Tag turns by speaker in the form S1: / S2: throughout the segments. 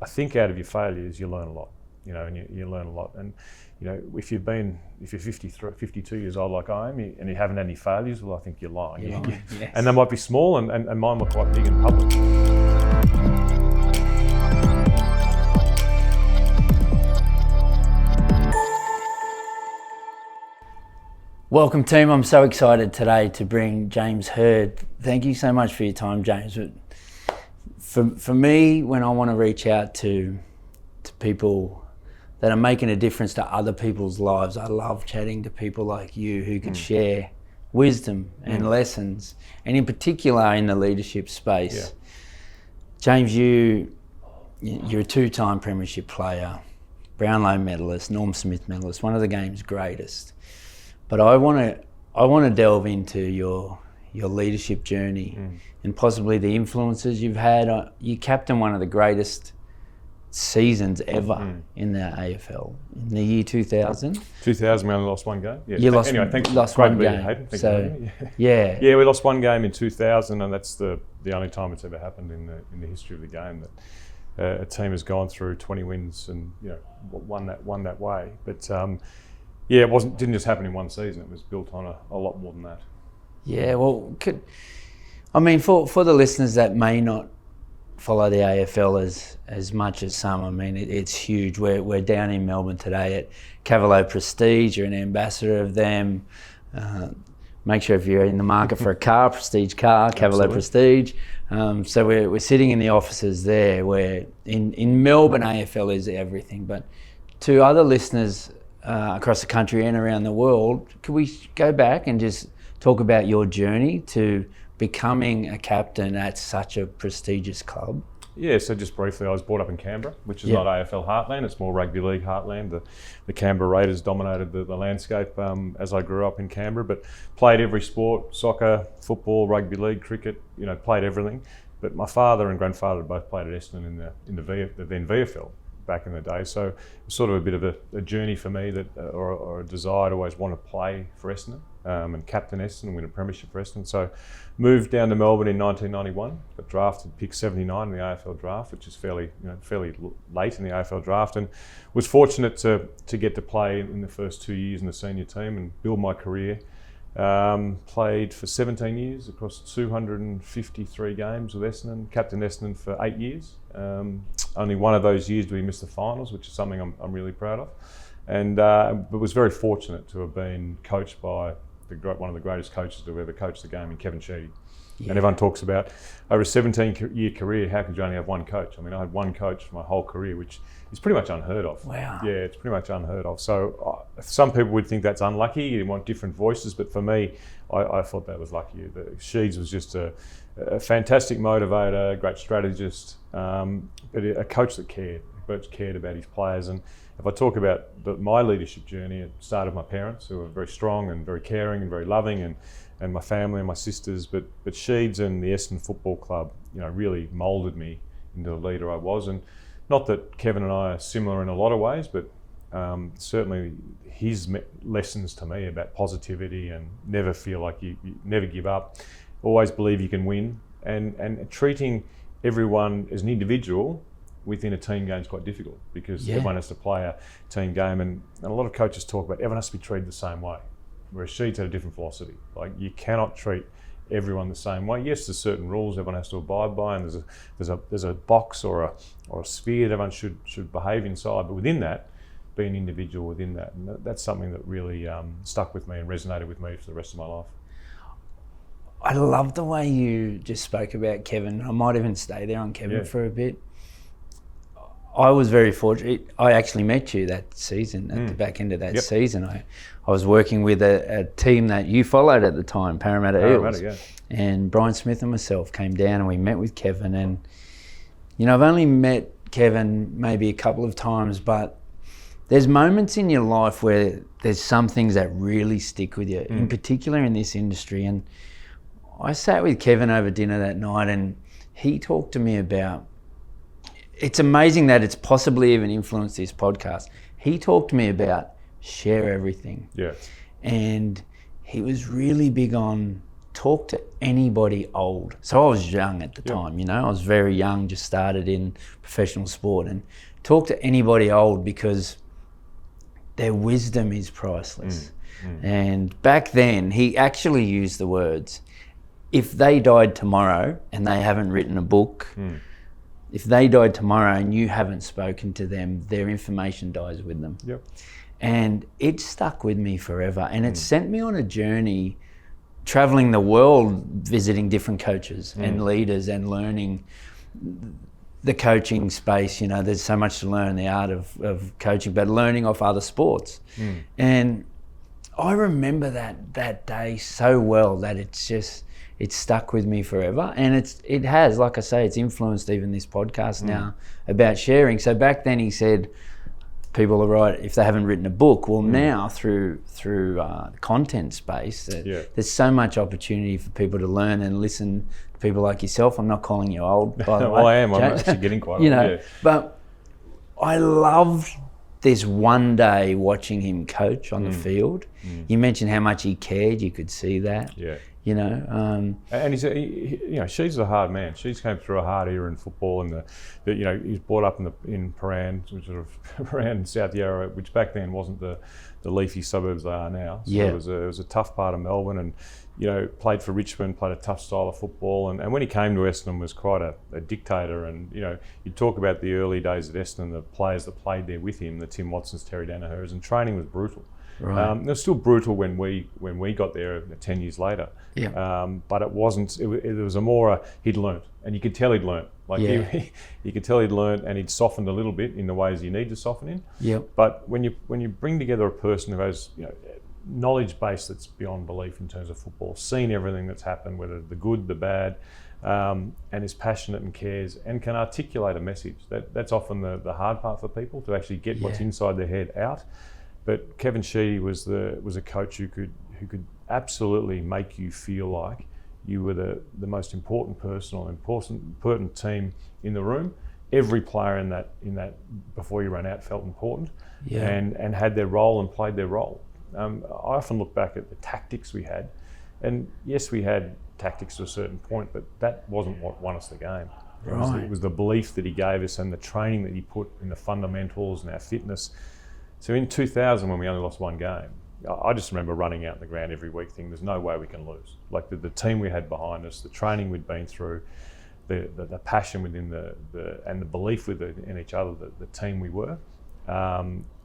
S1: I think out of your failures, you learn a lot, and you learn a lot. And, if you're 53, 52 years old like I am, and you haven't had any failures, well, I think you're lying.
S2: Yes.
S1: And they might be small, and mine were quite big and public.
S2: Welcome team, I'm so excited today to bring James Hird. Thank you so much for your time, James. For me, when I want to reach out to people that are making a difference to other people's lives, I love chatting to people like you who can share wisdom and lessons, and in particular in the leadership space.
S1: Yeah.
S2: James, you're a two-time Premiership player, Brownlow medalist, Norm Smith medalist, one of the game's greatest. But I want to delve into your leadership journey and possibly the influences you've had. You captained one of the greatest seasons ever in the AFL in the year 2000.
S1: 2000, we only lost one game. Yeah.
S2: You lost,
S1: anyway, thanks.
S2: lost
S1: Great
S2: one
S1: to be
S2: game.
S1: here, Hayden. Thank
S2: So,
S1: you.
S2: yeah,
S1: we lost one game in 2000, and that's the only time it's ever happened in the history of the game that a team has gone through 20 wins and won that way. But it didn't just happen in one season. It was built on a lot more than that. Yeah,
S2: well, for the listeners that may not follow the AFL as much as some, it's huge. We're down in Melbourne today at Cavalo Prestige. You're an ambassador of them. Make sure if you're in the market for a car, Prestige car, Cavalo Prestige. So we're sitting in the offices there, where in Melbourne AFL is everything. But to other listeners across the country and around the world, could we go back and just talk about your journey to becoming a captain at such a prestigious club?
S1: Yeah, so just briefly, I was brought up in Canberra, which is not AFL heartland, it's more rugby league heartland. The Canberra Raiders dominated the landscape as I grew up in Canberra, but played every sport, soccer, football, rugby league, cricket, played everything. But my father and grandfather both played at Essendon in the then VFL back in the day. So it was sort of a bit of a journey for me or a desire to always want to play for Essendon and captain Essendon and win a premiership for Essendon. So moved down to Melbourne in 1991, got drafted, pick 79 in the AFL draft, which is fairly late in the AFL draft, and was fortunate to get to play in the first 2 years in the senior team and build my career. Played for 17 years across 253 games with Essendon, captained Essendon for 8 years. Only one of those years did we miss the finals, which is something I'm really proud of. And but was very fortunate to have been coached by one of the greatest coaches to have ever coached the game in Kevin Sheedy. Yeah. And everyone talks about over a 17-year career, how could you only have one coach? I had one coach for my whole career, which is pretty much unheard of.
S2: Wow.
S1: Yeah, it's pretty much unheard of. So some people would think that's unlucky, you want different voices, but for me, I thought that was lucky. Sheeds was just a fantastic motivator, great strategist, but a coach that cared about his players. And if I talk about my leadership journey, it started with my parents, who were very strong and very caring and very loving, and my family and my sisters, but Sheeds and the Essendon Football Club, really moulded me into the leader I was. And not that Kevin and I are similar in a lot of ways, but certainly his lessons to me about positivity and never feel like you never give up, always believe you can win, and treating everyone as an individual within a team game is quite difficult, because everyone has to play a team game, and a lot of coaches talk about everyone has to be treated the same way, whereas Sheeds had a different philosophy. Like, you cannot treat everyone the same way. Yes, there's certain rules everyone has to abide by, and there's a box or a sphere that everyone should behave inside, but within that, be an individual within that. And that's something that really stuck with me and resonated with me for the rest of my life.
S2: I love the way you just spoke about Kevin. I might even stay there on Kevin for a bit. I was very fortunate. I actually met you that season, at the back end of that season. I was working with a team that you followed at the time, Parramatta Eels. Yeah. And Brian Smith and myself came down and we met with Kevin. And, I've only met Kevin maybe a couple of times, but there's moments in your life where there's some things that really stick with you, in particular in this industry. And I sat with Kevin over dinner that night, and he talked to me about, it's amazing that it's possibly even influenced this podcast. He talked to me about share everything.
S1: Yeah.
S2: And he was really big on talk to anybody old. So I was young at the time, you know, I was very young, just started in professional sport, and talk to anybody old because their wisdom is priceless. And back then, he actually used the words, if they died tomorrow and they haven't written a book, if they died tomorrow and you haven't spoken to them, their information dies with them. And it stuck with me forever. And it sent me on a journey, traveling the world, visiting different coaches and leaders and learning the coaching space. You know, there's so much to learn, the art of coaching, but learning off other sports. And I remember that day so well that it's stuck with me forever. And it has, like I say, it's influenced even this podcast now about sharing. So back then he said, people are right if they haven't written a book. Well, now through content space, there's so much opportunity for people to learn and listen to people like yourself. I'm not calling you old, by the way.
S1: Well, I am. I'm actually getting quite old.
S2: You know, but I loved this one day watching him coach on the field. You mentioned how much he cared. You could see that. You know,
S1: and she's a hard man. She's came through a hard era in football, and you know, he was brought up in Paran, which sort of around South Yarra, which back then wasn't the leafy suburbs they are now. So it was a tough part of Melbourne, and you know, played for Richmond, played a tough style of football, and when he came to Essendon was quite a dictator. And you know, you talk about the early days at Essendon, the players that played there with him, the Tim Watsons, Terry Danahers, and training was brutal. It was still brutal when we got there 10 years later. But it wasn't. It was a more he'd learnt, and you could tell he'd learnt. Like you could tell he'd learnt, and he'd softened a little bit in the ways you need to soften in. But when you bring together a person who has, you know, knowledge base that's beyond belief in terms of football, seen everything that's happened, whether the good, the bad, and is passionate and cares and can articulate a message. That's often the hard part for people, to actually get what's inside their head out. But Kevin Sheedy was a coach who could absolutely make you feel like you were the most important person or important team in the room. Every player in that before you ran out felt important and had their role and played their role. I often look back at the tactics we had, and yes, we had tactics to a certain point, but that wasn't what won us the game. It was the belief that he gave us and the training that he put in the fundamentals and our fitness. So in 2000, when we only lost one game, I just remember running out in the ground every week thinking there's no way we can lose. Like the team we had behind us, the training we'd been through, the passion within and the belief in each other, the team we were,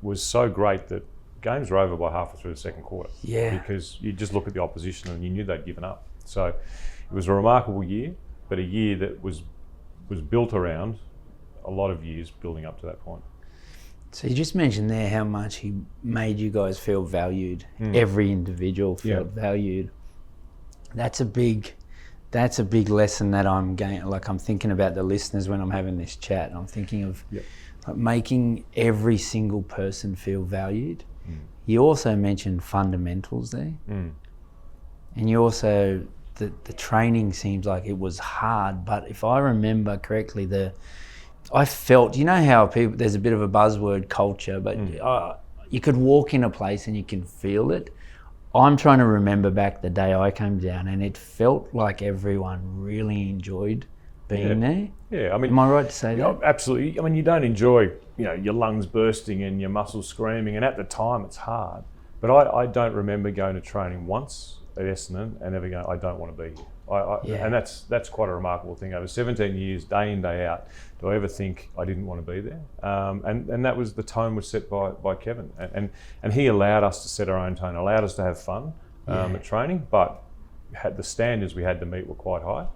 S1: was so great that games were over by halfway through the second quarter. Because you just look at the opposition and you knew they'd given up. So it was a remarkable year, but a year that was built around a lot of years building up to that point.
S2: So you just mentioned there how much he made you guys feel valued. Every individual felt valued. That's a big lesson that I'm gaining. Like, I'm thinking about the listeners when I'm having this chat. I'm thinking of like making every single person feel valued. You also mentioned fundamentals there, and you also the training seems like it was hard. But if I remember correctly, I felt, you know how people, there's a bit of a buzzword culture, but you could walk in a place and you can feel it. I'm trying to remember back the day I came down, and it felt like everyone really enjoyed being there. Yeah, I mean, am I right to say that?
S1: Absolutely. I mean, you don't enjoy, you know, your lungs bursting and your muscles screaming, and at the time it's hard. But I don't remember going to training once at Essendon and ever going, I don't want to be here. And that's quite a remarkable thing. Over 17 years, day in, day out, do I ever think I didn't want to be there? And that was, the tone was set by Kevin. And he allowed us to set our own tone, allowed us to have fun at training, but the standards we had to meet were quite high.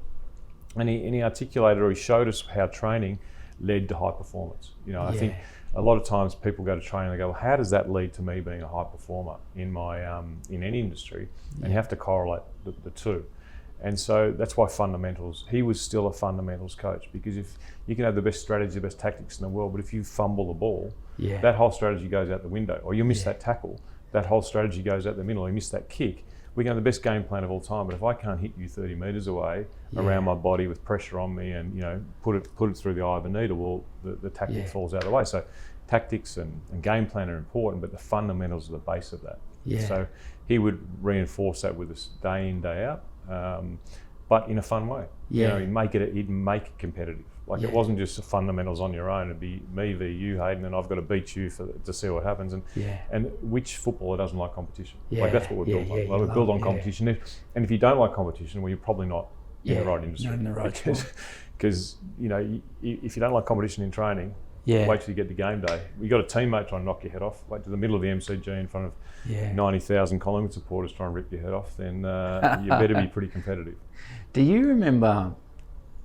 S1: And he articulated, or he showed us how training led to high performance. You know, I think a lot of times people go to training and they go, well, how does that lead to me being a high performer in my in any industry? And you have to correlate the two. And so that's why fundamentals, he was still a fundamentals coach, because if you can have the best strategy, the best tactics in the world, but if you fumble the ball, that whole strategy goes out the window, or you miss that tackle, that whole strategy goes out the middle, or you miss that kick. We can have the best game plan of all time, but if I can't hit you 30 metres away around my body with pressure on me and, you know, put it through the eye of a needle, well, the tactic falls out of the way. So tactics and game plan are important, but the fundamentals are the base of that. So he would reinforce that with us day in, day out. but in a fun way.
S2: Yeah.
S1: He'd make it competitive. Like it wasn't just the fundamentals on your own. It'd be me v you, Hayden, and I've got to beat you to see what happens. And which footballer doesn't like competition? Like that's what we're built on. Like we're built on competition. And if you don't like competition, well, you're probably not in the right industry.
S2: Not in the right sport.
S1: Because if you don't like competition in training, wait till you get to game day. You got a teammate trying to knock your head off. Wait to the middle of the MCG in front of 90,000 Collingwood supporters trying to rip your head off. Then you better be pretty competitive.
S2: Do you remember?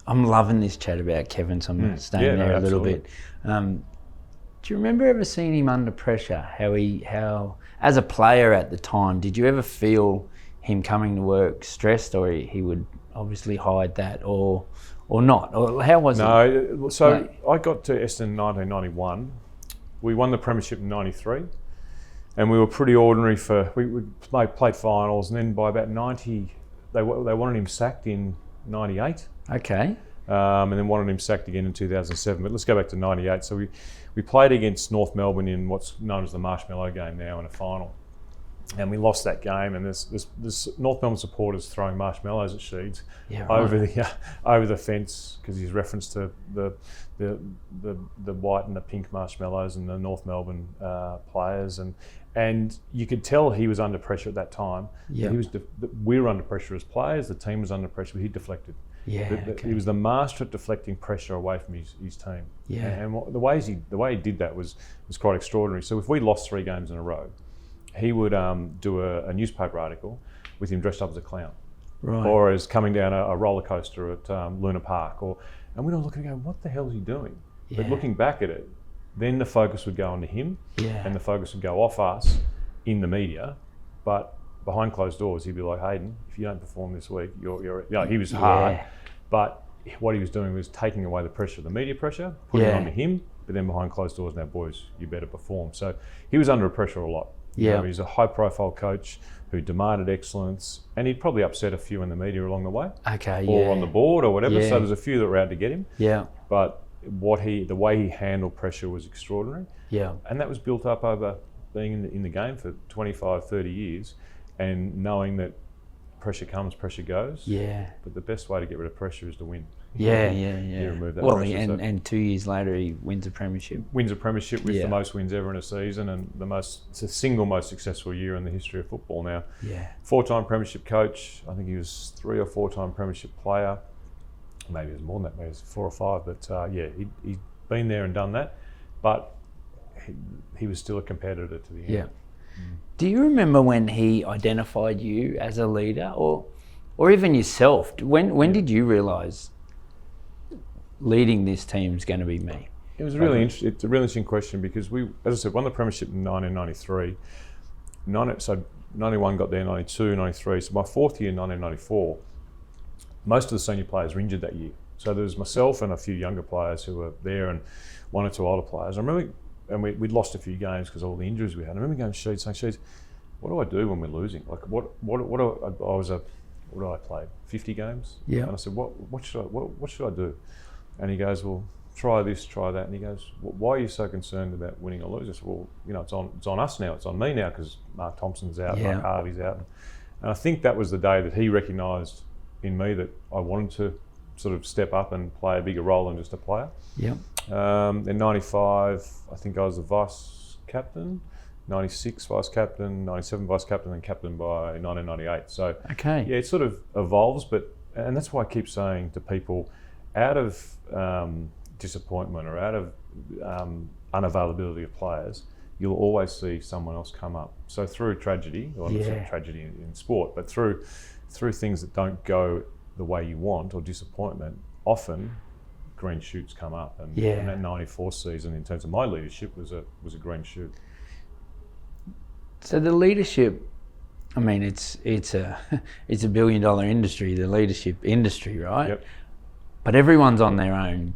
S2: I'm loving this chat about Kevin, so I'm staying there a little bit. Do you remember ever seeing him under pressure? How as a player at the time, did you ever feel him coming to work stressed, or he would obviously hide that, or not? Or how was it?
S1: No, so I got to Essendon in 1991. We won the Premiership in 93, and we were pretty ordinary we played finals, and then by about 90, they wanted him sacked in 98.
S2: Okay.
S1: And then wanted him sacked again in 2007. But let's go back to 98. So we played against North Melbourne in what's known as the Marshmallow Game now in a final. And we lost that game, and this North Melbourne supporters throwing marshmallows at Sheeds over the fence, because he's referenced to the white and the pink marshmallows and the North Melbourne players, and you could tell he was under pressure at that time.
S2: Yeah.
S1: We were under pressure as players. The team was under pressure, but he deflected. He was the master at deflecting pressure away from his team. Yeah. And the way he did that was quite extraordinary. So if we lost 3 games in a row, he would do a newspaper article with him dressed up as a clown, or as coming down a roller coaster at Luna Park, and we're all looking and going, what the hell is he doing? But looking back at it, then the focus would go onto him, and the focus would go off us in the media, but behind closed doors, he'd be like, Hayden, if you don't perform this week, you're he was hard, but what he was doing was taking away the pressure, the media pressure, putting it onto him, but then behind closed doors, now boys, you better perform. So he was under pressure a lot. He's a high profile coach who demanded excellence, and he'd probably upset a few in the media along the way. Or on the board or whatever. So there's a few that were out to get him. But the way he handled pressure was extraordinary. And that was built up over being in the game for 25, 30 years, and knowing that pressure comes, pressure goes. But the best way to get rid of pressure is to win. You remove that pressure.
S2: And 2 years later, he wins a premiership.
S1: Wins a premiership with the most wins ever in a season, and it's the single most successful year in the history of football now. 4-time premiership coach. I think he was 3 or 4-time premiership player. Maybe it was more than that. Maybe it was 4 or 5. But he'd been there and done that. But he was still a competitor to the end.
S2: Do you remember when he identified you as a leader, or even yourself? When did you realise leading this team is going to be me?
S1: It was really interesting. It's a really interesting question, because we, as I said, won the Premiership in 1993. So 91 got there, 92, 93. So my 4th year in 1994, most of the senior players were injured that year. So there was myself and a few younger players who were there, and 1 or 2 older players. I remember, and we'd lost a few games because of all the injuries we had. I remember going to Sheeds saying, Sheeds, what do I do when we're losing? Like, what did I play? 50 games? And I said, what should I do? And he goes, well, try this, try that. And he goes, why are you so concerned about winning or losing? I said, well, it's on us now. It's on me now, because Mark Thompson's out, Mark Harvey's out. And I think that was the day that he recognised in me that I wanted to sort of step up and play a bigger role than just a player. In 95, I think I was the vice captain. 96 vice captain, 97 vice captain, and captain by 1998. So it sort of evolves, and that's why I keep saying to people, out of disappointment or out of unavailability of players, you'll always see someone else come up. So through tragedy, or not tragedy in sport, but through things that don't go the way you want, or disappointment, often green shoots come up. And that 94 season, in terms of my leadership, was a green shoot.
S2: So the leadership, I mean, it's a $1 billion industry, the leadership industry, right? But everyone's on their own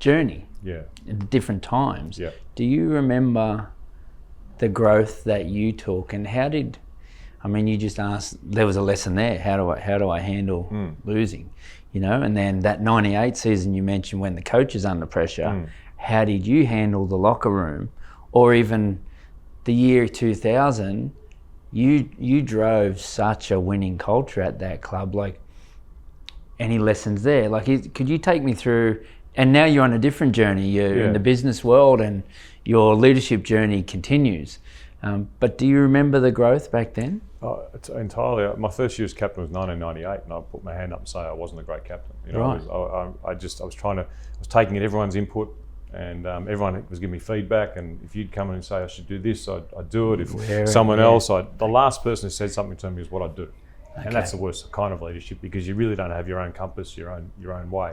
S2: journey at different times. Do you remember the growth that you took, and how did, I mean, you just asked, there was a lesson there, how do I handle losing, and then that 98 season you mentioned, when the coach is under pressure, how did you handle the locker room? Or even the year 2000, you drove such a winning culture at that club. Like, any lessons there? Like, could you take me through? And now you're on a different journey. You're in the business world, and your leadership journey continues. But do you remember the growth back then?
S1: It's entirely. My first year as captain was 1998, and I put my hand up and say I wasn't a great captain. You know,
S2: Right.
S1: I was taking in everyone's input, and everyone was giving me feedback. And if you'd come in and say I should do this, I'd do it. If someone else, the last person who said something to me is what I'd do. Okay. And that's the worst kind of leadership, because you really don't have your own compass, your own way.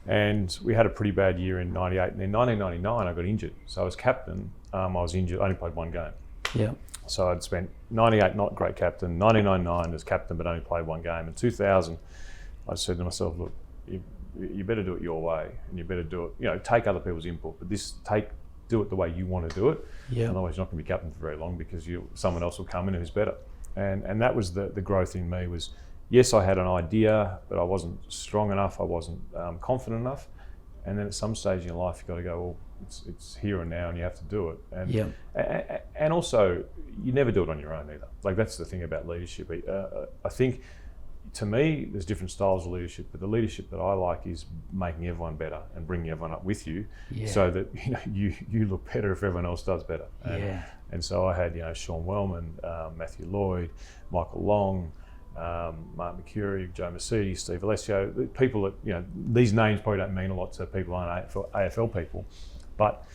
S1: And we had a pretty bad year in 98, and in 1999 I got injured. So as captain, I was injured. I only played one game.
S2: Yeah.
S1: So I'd spent 98 not great captain, 99 as captain, but only played one game. In 2000, I said to myself, look, you better do it your way, and you better do it. Take other people's input, but do it the way you want to do it.
S2: Yeah.
S1: Otherwise, you're not going to be captain for very long, because someone else will come in who's better. And that was the growth in me. Was yes, I had an idea, but I wasn't strong enough. I wasn't confident enough. And then at some stage in your life, you've got to go, well, it's here and now, and you have to do it. And also, you never do it on your own either. Like, that's the thing about leadership. I think, to me, there's different styles of leadership, but the leadership that I like is making everyone better and bringing everyone up with you, so that you look better if everyone else does better. And so I had Sean Wellman, Matthew Lloyd, Michael Long, Mark McCurry, Joe Mercedes, Steve Alessio, people that, these names probably don't mean a lot to people who aren't AFL people, but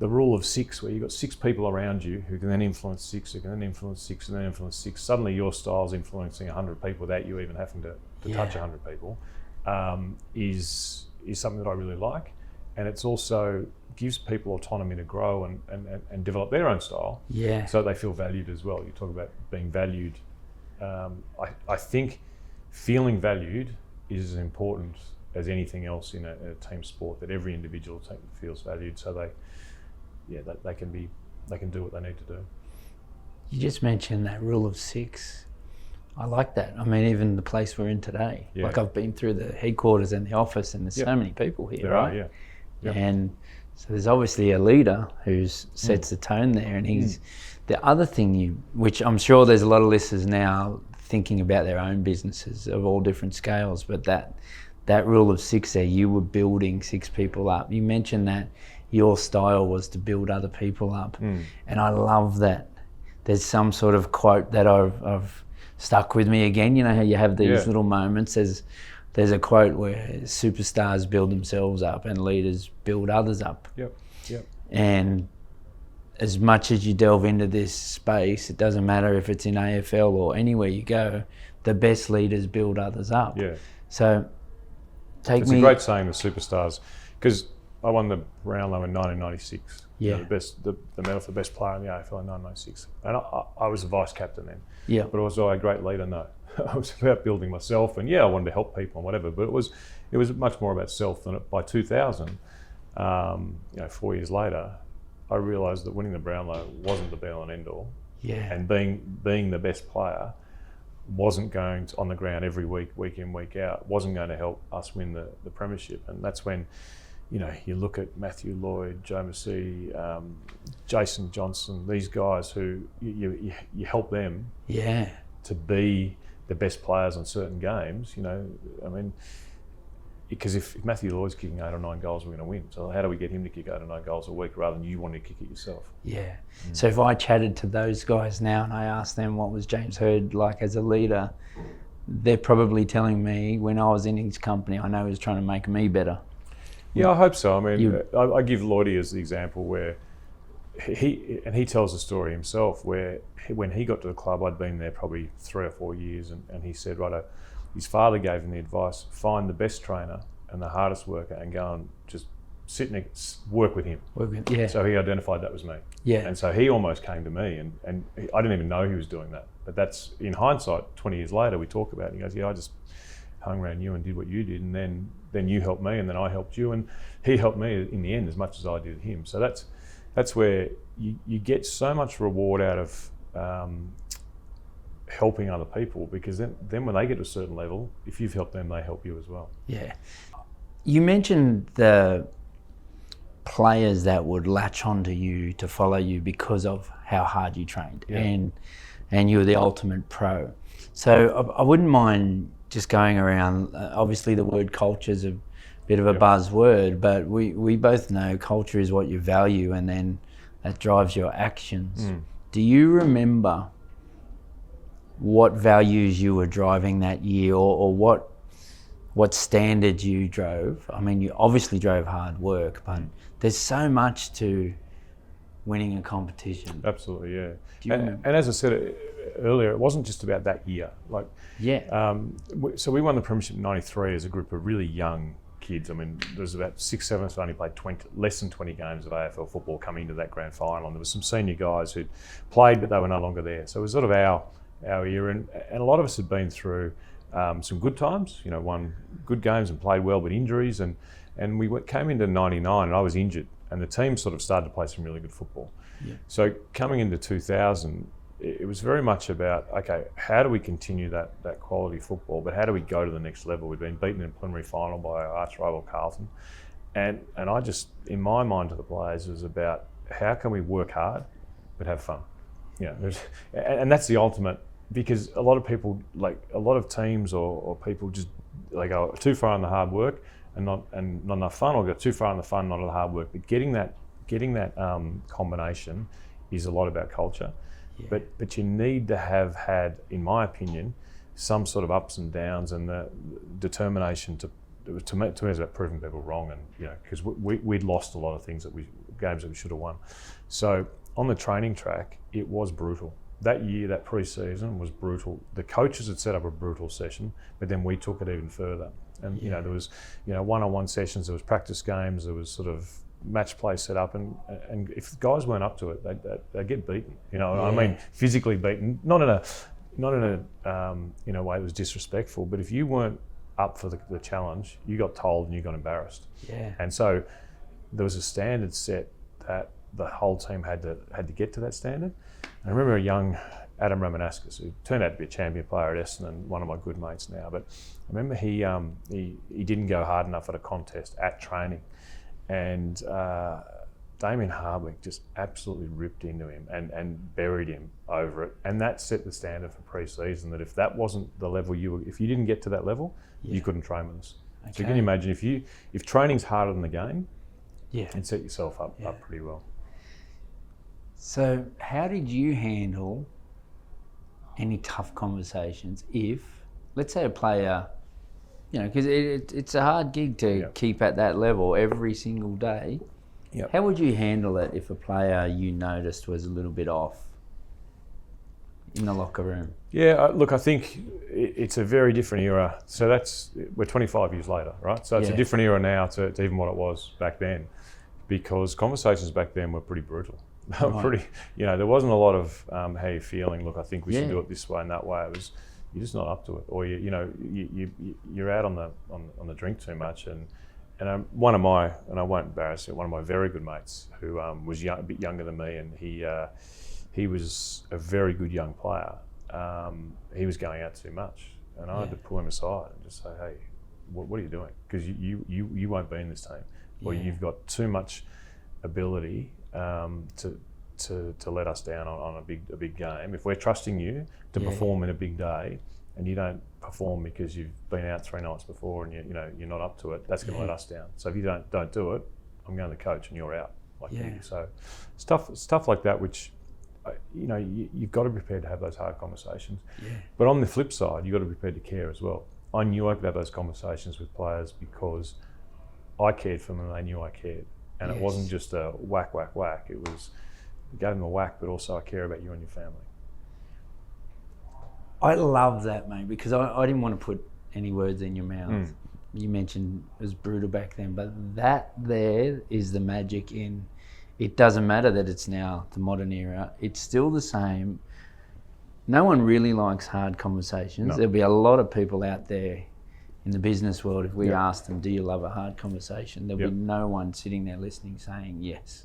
S1: the rule of 6, where you've got 6 people around you who can then influence 6, who can then influence 6, and then influence 6, suddenly your style's influencing 100 people without you even having to touch 100 people, is something that I really like. And it's also gives people autonomy to grow and develop their own style, so they feel valued as well. You talk about being valued. I think feeling valued is as important as anything else in a team sport, that every individual team feels valued, so they can do what they need to do.
S2: You just mentioned that rule of 6. I like that. I mean, even the place we're in today, like, I've been through the headquarters and the office, and there's so many people here,
S1: there
S2: right?
S1: Yep.
S2: And so there's obviously a leader who sets the tone there, and he's the other thing which I'm sure there's a lot of listeners now thinking about their own businesses of all different scales, but that rule of 6 there, you were building 6 people up. You mentioned that your style was to build other people up, and I love that. There's some sort of quote that I've stuck with me again. You know how you have these little moments. There's a quote where superstars build themselves up and leaders build others up.
S1: Yep.
S2: And as much as you delve into this space, it doesn't matter if it's in AFL or anywhere you go, the best leaders build others up.
S1: Yeah.
S2: So
S1: it's a great saying, the superstars, because I won the Brownlow in 1996.
S2: Yeah.
S1: The medal for best player in the AFL in 1996. And I was the vice captain then.
S2: Yeah.
S1: But was I a great leader? No. I was about building myself, and I wanted to help people and whatever, but it was much more about self than by 2000, 4 years later, I realised that winning the Brownlow wasn't the be-all and end-all.
S2: Yeah.
S1: And being the best player wasn't going to, on the ground every week, week in, week out, wasn't going to help us win the Premiership. And that's when, you look at Matthew Lloyd, Joe Mercedes, Jason Johnson, these guys who you help them to be the best players on certain games. Because if Matthew Lloyd's kicking 8 or 9 goals, we're going to win. So how do we get him to kick 8 or 9 goals a week rather than you wanting to kick it yourself?
S2: Yeah. So if I chatted to those guys now and I asked them what was James Hird like as a leader, they're probably telling me when I was in his company, I know he was trying to make me better.
S1: Yeah, I hope so. I mean, I give Lloydie as the example where he tells the story himself where when he got to the club, I'd been there probably 3 or 4 years, and he said, his father gave him the advice, find the best trainer and the hardest worker and go and just sit and work with him. So he identified that was me.
S2: Yeah.
S1: And so he almost came to me, and I didn't even know he was doing that. But that's, in hindsight, 20 years later, we talk about it, and he goes, I just hung around you and did what you did, and then you helped me, and then I helped you, and he helped me in the end as much as I did him. So that's where you get so much reward out of helping other people, because then when they get to a certain level, if you've helped them, they help you as well. Yeah.
S2: You mentioned the players that would latch onto you to follow you because of how hard you trained, and you were the ultimate pro. So I wouldn't mind just going around, obviously the word culture is a bit of a buzzword, but we both know culture is what you value, and then that drives your actions. Do you remember what values you were driving that year, or what standards you drove? I mean, you obviously drove hard work, but there's so much to winning a competition.
S1: Absolutely, yeah.
S2: Do you remember?
S1: And as I said earlier, it wasn't just about that year. So we won the Premiership in '93 as a group of really young kids. I mean, there was about 6-7 of us who only played less than 20 games of AFL football coming into that grand final, and there was some senior guys who'd played but they were no longer there. So it was sort of our era, and a lot of us had been through some good times, won good games and played well, but injuries, and we came into '99 and I was injured, and the team sort of started to play some really good football. So coming into 2000, it was very much about, okay, how do we continue that quality football, but how do we go to the next level? We'd been beaten in preliminary final by our arch rival Carlton, and I just, in my mind to the players, it was about how can we work hard but have fun, and that's the ultimate, because a lot of people, like a lot of teams or people, just they go too far on the hard work and not enough fun, or go too far on the fun, not on the hard work. But getting that combination is a lot about culture. But you need to have had, in my opinion, some sort of ups and downs, and the determination to me it's about proving people wrong, and because we'd lost a lot of games that we should have won. So on the training track, it was brutal. That year, that pre-season was brutal. The coaches had set up a brutal session, but then we took it even further. And there was one-on-one sessions, there was practice games, there was sort of match play set up, and if the guys weren't up to it, they'd get beaten. I mean, physically beaten, not in a way that was disrespectful, but if you weren't up for the challenge, you got told and you got embarrassed. And so there was a standard set that the whole team had to get to that standard. I remember a young Adam Ramanauskas, who turned out to be a champion player at Essendon, one of my good mates now, but I remember he didn't go hard enough at a contest at training, and Damien Hardwick just absolutely ripped into him and buried him over it, and that set the standard for pre-season, that if that wasn't the level if you didn't get to that level, you couldn't train with us. Okay. So can you imagine if training's harder than the game, and set yourself up pretty well.
S2: So how did you handle any tough conversations if, let's say, a player, because it's a hard gig to keep at that level every single day. How would you handle it if a player you noticed was a little bit off in the locker room?
S1: Look, I think it's a very different era. So we're 25 years later, right? So it's a different era now to even what it was back then, because conversations back then were pretty brutal. Pretty, there wasn't a lot of how you feeling. Look, I think we should do it this way and that way. It was, you're just not up to it, or you're out on the drink too much. And one of my, and I won't embarrass it, one of my very good mates who was a bit younger than me, and he was a very good young player. He was going out too much, and I had to pull him aside and just say, hey, what are you doing? Because you won't be in this team, or you've got too much ability to let us down on a big game. If we're trusting you to perform in a big day, and you don't perform because you've been out 3 nights before and you're not up to it, that's going to let us down. So if you don't do it, I'm going to coach and you're out. So stuff like that, which you've got to be prepared to have those hard conversations. But on the flip side, you've got to be prepared to care as well. I knew I could have those conversations with players because I cared for them and they knew I cared. And it wasn't just a whack, whack, whack. It was, you gave them a whack, but also I care about you and your family.
S2: I love that, mate, because I didn't want to put any words in your mouth. You mentioned it was brutal back then, but that there is the magic in, it doesn't matter that it's now the modern era, it's still the same. No one really likes hard conversations. No. There'll be a lot of people out there in the business world, if we ask them, do you love a hard conversation? There'll be no one sitting there listening saying yes.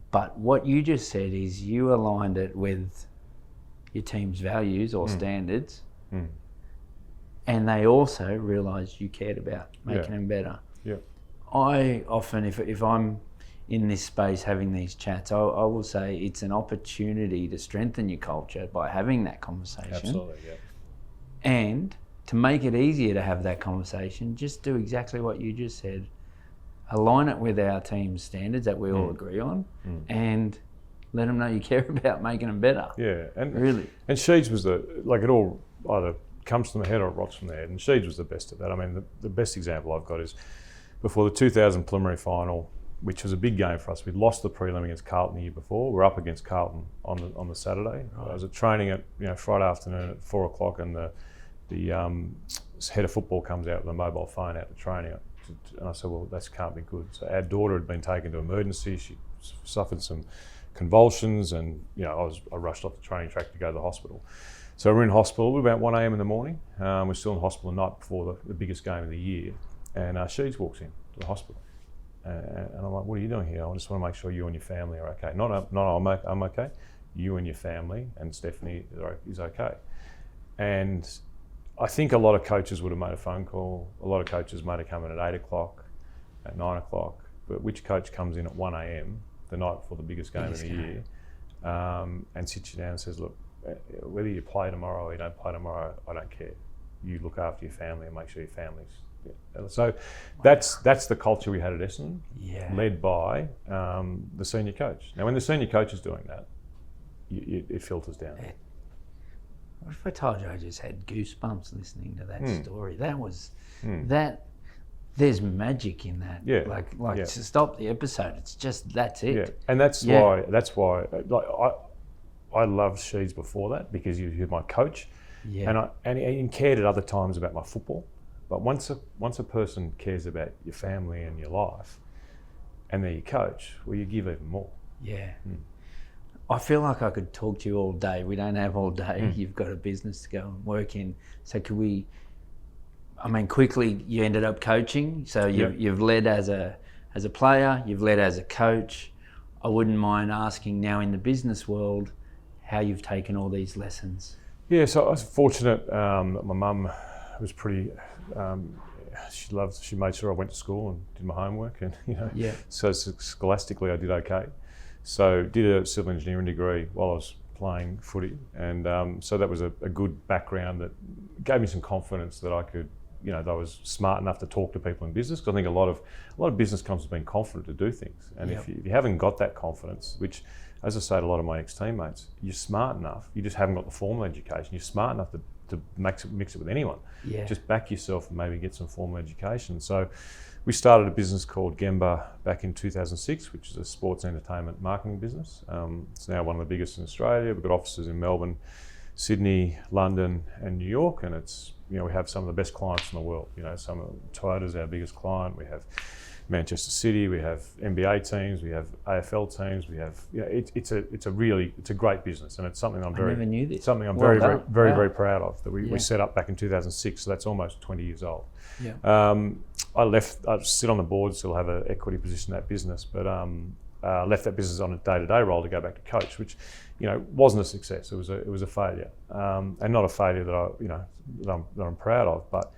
S2: But what you just said is you aligned it with your team's values or standards, and they also realised you cared about making them better. I often, if I'm in this space having these chats, I will say it's an opportunity to strengthen your culture by having that conversation.
S1: Absolutely,
S2: and to make it easier to have that conversation, just do exactly what you just said. Align it with our team's standards that we all agree on, and let them know you care about making them better.
S1: Yeah, and
S2: really.
S1: And Sheeds was it all either comes from the head or it rots from there. And Sheeds was the best at that. I mean, the best example I've got is before the 2000 preliminary final, which was a big game for us. We'd lost the prelim against Carlton the year before. We're up against Carlton on the Saturday. I was at training at Friday afternoon at 4:00, and the head of football comes out with a mobile phone out to training. And I said, well, that can't be good. So our daughter had been taken to emergency. She suffered some convulsions, and I rushed off the training track to go to the hospital. So we're in hospital about 1 a.m. in the morning. We're still in hospital the night before the biggest game of the year, and Sheeds walks in to the hospital, and I'm like, "What are you doing here? I just want to make sure you and your family are okay. Not I'm okay. You and your family and Stephanie is okay." And I think a lot of coaches would have made a phone call. A lot of coaches might have come in at 8 o'clock, at 9 o'clock. But which coach comes in at 1 a.m. the night before the biggest game of the year, and sits you down and says, "Look, whether you play tomorrow or you don't play tomorrow, I don't care. You look after your family and make sure your family's." Yeah. So that's the culture we had at Essendon, led by the senior coach. Now, when the senior coach is doing that, it filters down.
S2: What if I told you I just had goosebumps listening to that story? That was that. There's magic in that.
S1: Yeah.
S2: Like to stop the episode. It's just that's it.
S1: Yeah, and that's why I loved Sheeds before that, because he was my coach, and he cared at other times about my football. But once a person cares about your family and your life, and they're your coach, well, you give even more.
S2: Yeah. I feel like I could talk to you all day. We don't have all day. You've got a business to go and work in. So could we? I mean, quickly, you ended up coaching. So you've led as a player. You've led as a coach. I wouldn't mind asking now, in the business world, how you've taken all these lessons. Yeah,
S1: so I was fortunate that my mum was pretty. She made sure I went to school and did my homework, and so scholastically I did okay. So did a civil engineering degree while I was playing footy, and so that was a good background that gave me some confidence that I could, that I was smart enough to talk to people in business. Because I think a lot of business comes from being confident to do things, and if you haven't got that confidence, which, as I say to a lot of my ex-teammates, you're smart enough, you just haven't got the formal education. You're smart enough to mix it with anyone. Just back yourself and maybe get some formal education. So we started a business called Gemba back in 2006, which is a sports entertainment marketing business. It's now one of the biggest in Australia. We've got offices in Melbourne, Sydney, London, and New York, and it's we have some of the best clients in the world. Some of Toyota's our biggest client. We have Manchester City, we have NBA teams, we have AFL teams, we have it's a great business, and it's something I never knew this. Something I'm very proud of that we set up back in 2006. So that's almost 20 years old. I sit on the board, still have an equity position in that business, but left that business on a day-to-day role to go back to coach, which wasn't a success. It was a failure, and not a failure that I'm proud of. But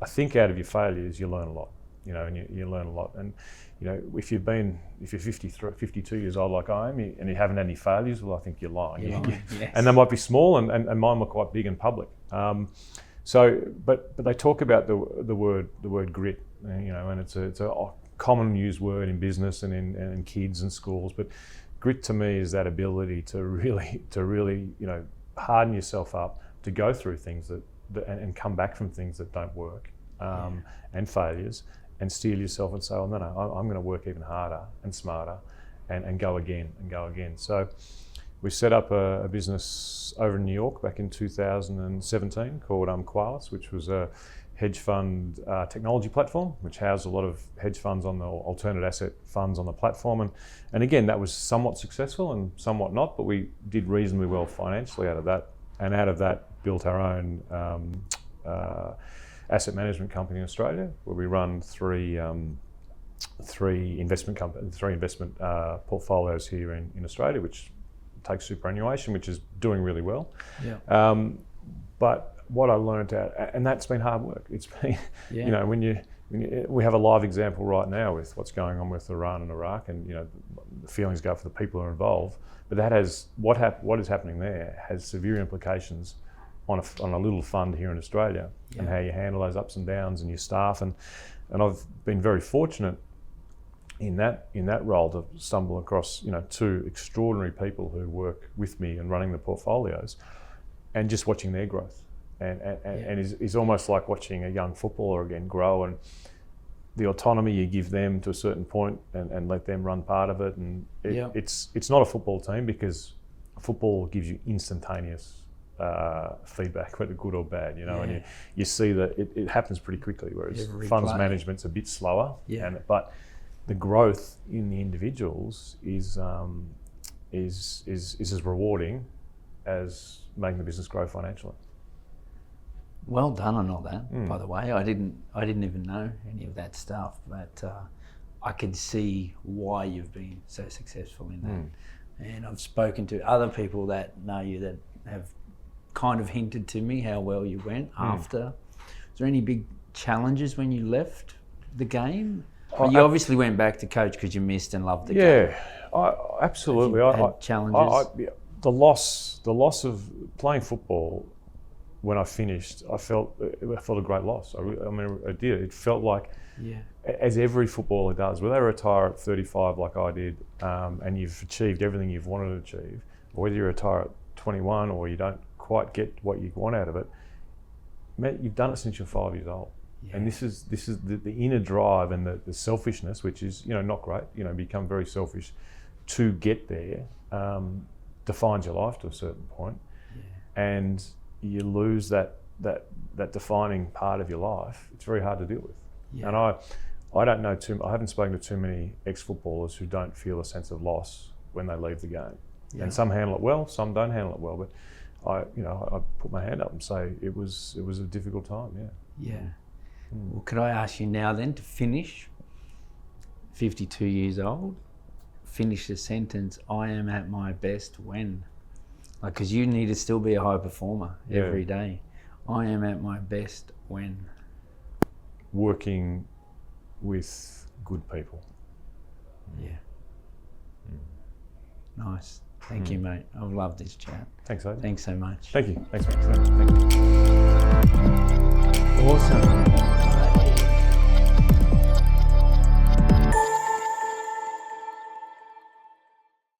S1: I think out of your failures you learn a lot. And you learn a lot. And if you're 52 years old like I am, and you haven't had any failures, well, I think you're lying.
S2: Yes.
S1: And they might be small, and mine were quite big and public. But they talk about the word grit, and it's a common used word in business and in kids and schools. But grit to me is that ability to really harden yourself up to go through things and come back from things that don't work, and failures. And steel yourself and say, "Oh no, I'm going to work even harder and smarter, and go again and go again." So we set up a business over in New York back in 2017 called Qualis, which was a hedge fund technology platform, which housed a lot of hedge funds on the alternate asset funds on the platform. And again, that was somewhat successful and somewhat not, but we did reasonably well financially out of that. And out of that, built our own asset management company in Australia, where we run three investment portfolios here in Australia, which takes superannuation, which is doing really well. But what I learned out, and that's been hard work. It's been, we have a live example right now with what's going on with Iran and Iraq, and the feelings go for the people who are involved. But that has what is happening there has severe implications on a little fund here in Australia, and how you handle those ups and downs and your staff. And I've been very fortunate in that role to stumble across, 2 extraordinary people who work with me and running the portfolios, and just watching their growth. And is almost like watching a young footballer again grow, and the autonomy you give them to a certain point and let them run part of it. And it's not a football team, because football gives you instantaneous feedback, whether good or bad, and you see that it happens pretty quickly, whereas funds management's a bit slower. But the growth in the individuals is as rewarding as making the business grow financially.
S2: Well done on all that, by the way. I didn't even know any of that stuff, but I can see why you've been so successful in that. And I've spoken to other people that know you that have kind of hinted to me how well you went after. Was there any big challenges when you left the game? You obviously went back to coach because you missed and loved the game.
S1: Yeah, absolutely.
S2: Had challenges.
S1: The loss of playing football. When I finished, I felt a great loss. I did. It felt like, as every footballer does, whether they retire at 35 like I did, and you've achieved everything you've wanted to achieve, or whether you retire at 21 or you don't quite get what you want out of it, mate, you've done it since you're 5 years old. And this is the inner drive and the selfishness, which is not great. Become very selfish to get there, defines your life to a certain point, and you lose that defining part of your life. It's very hard to deal with. And I don't know I haven't spoken to too many ex-footballers who don't feel a sense of loss when they leave the game. And some handle it well, some don't handle it well. But I put my hand up and say it was a difficult time. Well, could I ask you now then to finish, 52 years old, finish the sentence, I am at my best when? Because you need to still be a high performer every day. I am at my best when? Working with good people. Nice. Thank you, mate. I've loved this chat. Thanks, Hayden. Thanks so much. Thank you. Thanks, mate. Thank you. Awesome.